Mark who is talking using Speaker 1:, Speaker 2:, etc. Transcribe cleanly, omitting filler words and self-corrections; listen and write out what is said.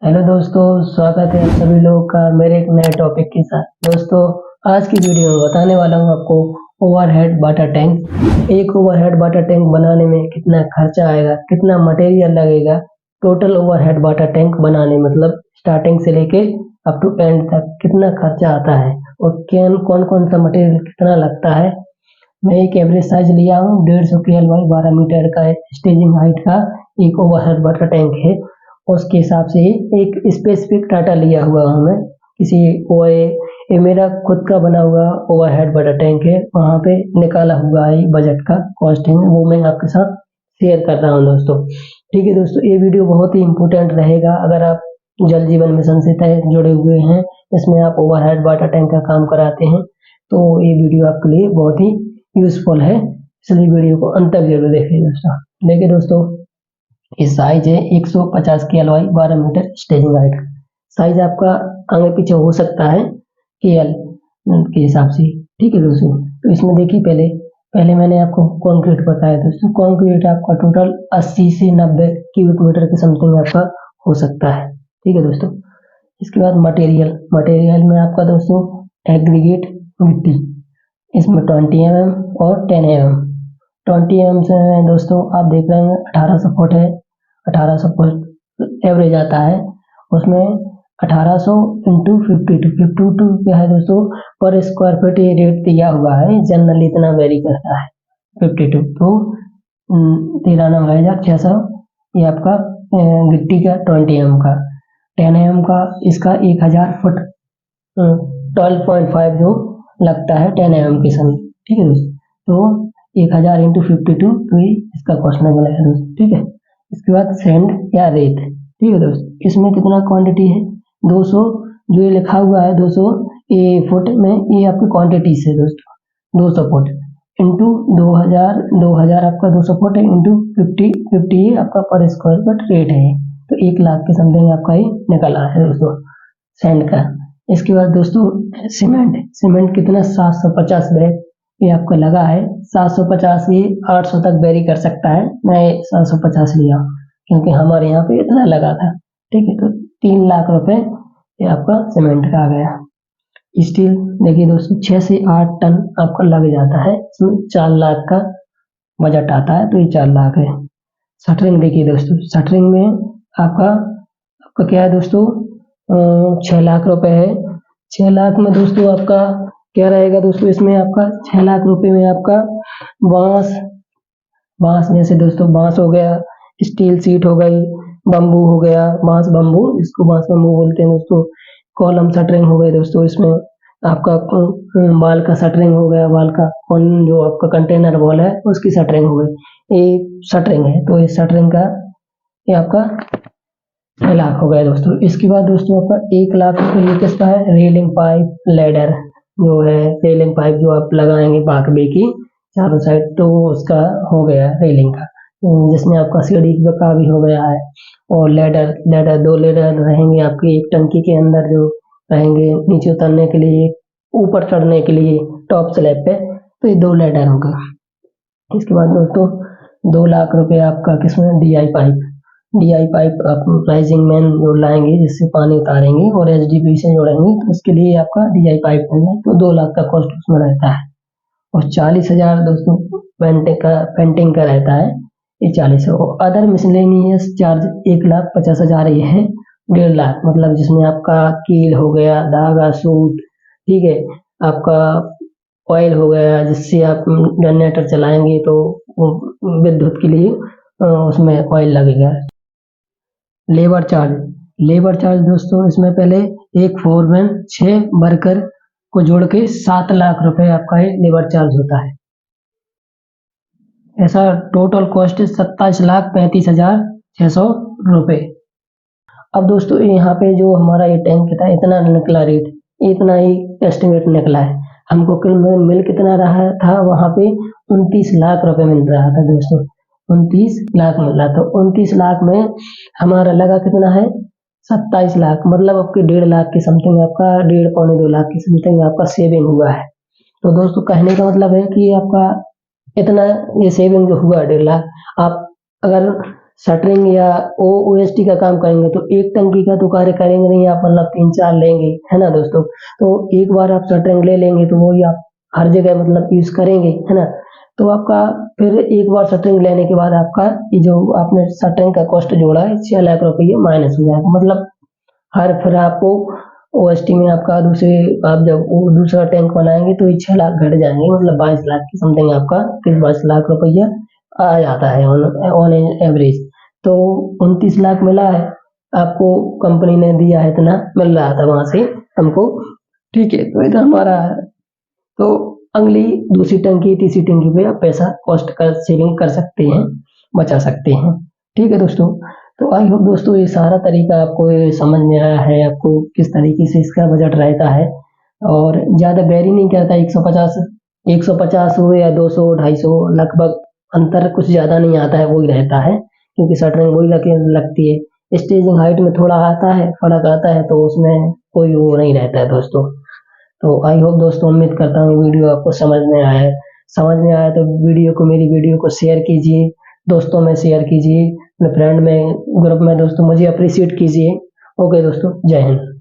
Speaker 1: Hello दोस्तों, स्वागत है आप सभी लोगों का मेरे एक नए टॉपिक के साथ। दोस्तों, आज की वीडियो में बताने वाला हूँ आपको ओवरहेड वाटर टैंक। एक ओवरहेड वाटर टैंक बनाने में कितना खर्चा आएगा, कितना मटेरियल लगेगा, टोटल ओवरहेड वाटर टैंक बनाने मतलब स्टार्टिंग से लेके अप टू एंड तक कितना खर्चा आता है और कौन कौन सा मटेरियल कितना लगता है। मैं एक एवरेज साइज लिया हूँ 150 KL 12 मीटर का स्टेजिंग हाइट का एक ओवरहेड वाटर टैंक है। उसके हिसाब से ही एक स्पेसिफिक डाटा लिया हुआ हूँ मैं किसी ओए ये मेरा खुद का बना हुआ ओवरहेड वाटर टैंक है, वहाँ पे निकाला हुआ है बजट का कॉस्टिंग, वो मैं आपके साथ शेयर कर रहा हूँ दोस्तों। ठीक है दोस्तों, ये वीडियो बहुत ही इम्पोर्टेंट रहेगा अगर आप जल जीवन मिशन से तय जुड़े हुए हैं, इसमें आप ओवरहेड वाटर टैंक का काम कराते हैं, तो ये वीडियो आपके लिए बहुत ही यूजफुल है, इसलिए वीडियो को अंत तक जरूर देखिए दोस्तों। देखिए दोस्तों, ये साइज है 150 KL 12 meter standing height. Size आपका आगे पीछे हो सकता है KL के हिसाब से। ठीक है दोस्तों, तो इसमें देखिए पहले पहले मैंने आपको कंक्रीट बताया दोस्तों। कंक्रीट आपका टोटल 80 से 90 क्यूबिक मीटर के समथिंग आपका हो सकता है। ठीक है दोस्तों, इसके बाद मटेरियल मटेरियल में आपका दोस्तों एग्रीगेट मिट्टी, इसमें 20 mm और 10 mm। 20 mm से दोस्तों आप देख रहे हैं 1800 फुट है, 1800 फुट एवरेज आता है, उसमें 1800 इंटू 52 क्या है दोस्तों, पर स्क्वायर फीट ये रेट दिया हुआ है, जनरली इतना वेरी करता है 52। तो 93,600 ये आपका गिट्टी का 20 mm का। 10 mm का इसका 1000 फुट 12.5 जो लगता है 10 mm के समय। ठीक है दोस्तों, तो 1000 इंटू 52 तो ये इसका कॉस्ट निकलेगा दोस्तों। ठीक है, इसके बाद सैंड या रेत। ठीक है दोस्तों, इसमें कितना क्वांटिटी है 200, जो ये लिखा हुआ है 200 ये फुट में, ये आपकी क्वांटिटी है दोस्तों। 200 फुट इंटू 2000 आपका 200 फुट है इंटू 50 ये आपका पर स्क्वायर फुट रेट है, तो 1 लाख के समथिंग आपका ये निकला है दोस्तों सैंड का। इसके बाद दोस्तों सीमेंट कितना 750 बैग ये आपका लगा है। 750 ये 800 तक वेरी कर सकता है, मैं 750 लिया क्योंकि हमारे यहाँ पे इतना लगा था। ठीक है, तो 3 लाख रुपए ये आपका सीमेंट का आ गया। स्टील देखिए दोस्तों 6 से 8 टन आपका लग जाता है, इसमें 4 लाख का बजट आता है, तो ये 4 लाख है। शटरिंग देखिए दोस्तों, शटरिंग में आपका क्या है दोस्तों 6 लाख रुपए है। 6 लाख में दोस्तों आपका क्या रहेगा दोस्तों, इसमें आपका 6 लाख रुपए में आपका बांस जैसे दोस्तों बांस हो गया, स्टील सीट हो गई, बम्बू हो गया, बांस बम्बू इसको बांस बम्बू बोलते हैं दोस्तों। कॉलम शटरिंग हो गई दोस्तों, इसमें आपका बाल का शटरिंग हो गया, बाल का जो आपका कंटेनर वॉल है उसकी शटरिंग हो गई, ये शटरिंग है, तो इस शटरिंग का ये आपका 6 लाख हो गया दोस्तों। इसके बाद दोस्तों आपका 1 लाख रुपए ये किसका है, रेलिंग पाइप लेडर जो है, रेलिंग पाइप जो आप लगाएंगे बाकबे की चारों साइड, तो उसका हो गया रेलिंग का, जिसमें आपका सीढ़ी का भी हो गया है। और लेडर 2 लेडर रहेंगे आपकी एक टंकी के अंदर जो रहेंगे नीचे उतरने के लिए, ऊपर चढ़ने के लिए टॉप स्लैब पे, तो ये 2 लेडर होगा। इसके बाद दोस्तों 2 लाख रुपए आपका किसमें DI पाइप आप राइजिंग मैन जो लाएंगे जिससे पानी उतारेंगे और HDPE से जोड़ेंगे, तो उसके लिए आपका DI पाइप लेंगे, तो 2 लाख का कॉस्ट उसमें रहता है। और 40,000 दोस्तों पेंटिंग का रहता है, ये 40 है। और अदर मिसलेनियस चार्ज 1,50,000 ये है। 1.5 लाख मतलब जिसमें आपका कील हो गया, धागा सूट, ठीक है, आपका ऑयल हो गया जिससे आप जनरेटर चलाएंगे तो विद्युत के लिए उसमें ऑयल लगेगा। लेबर चार्ज दोस्तों, इसमें पहले एक फोरमैन 6 वर्कर को जोड़ के 7 लाख रुपए आपका ये लेबर चार्ज होता है। ऐसा टोटल कॉस्ट 27,35,600 रुपए। अब दोस्तों यहाँ पे जो हमारा ये टैंक था इतना निकला रेट, इतना ही एस्टिमेट निकला है। हमको मिल कितना रहा था, वहाँ पे 29 लाख रुपए मिल रहा था दोस्तों, 29 लाख मिल रहा था। 29 लाख में हमारा लगा कितना है 27 लाख, मतलब आपके 1.5 लाख के समथिंग आपका 1.5 पौने 2 लाख के समथिंग आपका सेविंग हुआ है। तो दोस्तों कहने का मतलब है कि आपका इतना ये सेविंग जो हुआ 1.5 लाख, आप अगर शटरिंग या ओएसटी का काम करेंगे तो एक टंकी का तो कार्य करेंगे नहीं आप, मतलब 3-4 लेंगे, है ना दोस्तों। तो एक बार आप शटरिंग ले लेंगे तो वही आप हर जगह मतलब यूज करेंगे, है ना। तो आपका फिर एक बार शटरिंग लेने के बाद आपका ये जो आपने शटरिंग का कॉस्ट जोड़ा है 6 लाख रुपये माइनस हो जाएगा। मतलब हर फिर आपको ओएसटी में आपका दूसरे आप जब वो दूसरा टैंक बनाएंगे तो ये 6 लाख घट जाएंगे, मतलब 22 लाख की समथिंग आपका 22 लाख रुपया आ जाता है ऑन एवरेज। तो 29 लाख मिला है आपको, कंपनी ने दिया है, इतना मिल रहा था वहां से हमको, ठीक है। तो इधर हमारा है, तो अगली दूसरी टंकी तीसरी टंकी पे आप पैसा कॉस्ट का सेविंग कर सकते हैं, बचा सकते हैं, ठीक है दोस्तों। तो आई होप दोस्तों ये सारा तरीका आपको ये समझ में आया है, आपको किस तरीके से इसका बजट रहता है। और ज़्यादा वेरी नहीं करता, 150 हो या 200 250 लगभग, अंतर कुछ ज़्यादा नहीं आता है, वही रहता है, क्योंकि शटरिंग वही लगती है। स्टेजिंग हाइट में थोड़ा आता है, फर्क आता है, तो उसमें कोई वो नहीं रहता है दोस्तों। तो आई होप दोस्तों, उम्मीद करता हूँ वीडियो आपको समझ में आया है। समझ में आया तो मेरी वीडियो को शेयर कीजिए, दोस्तों में शेयर कीजिए, अपने फ्रेंड में, ग्रुप में दोस्तों मुझे अप्रिशिएट कीजिए। ओके दोस्तों, जय हिंद।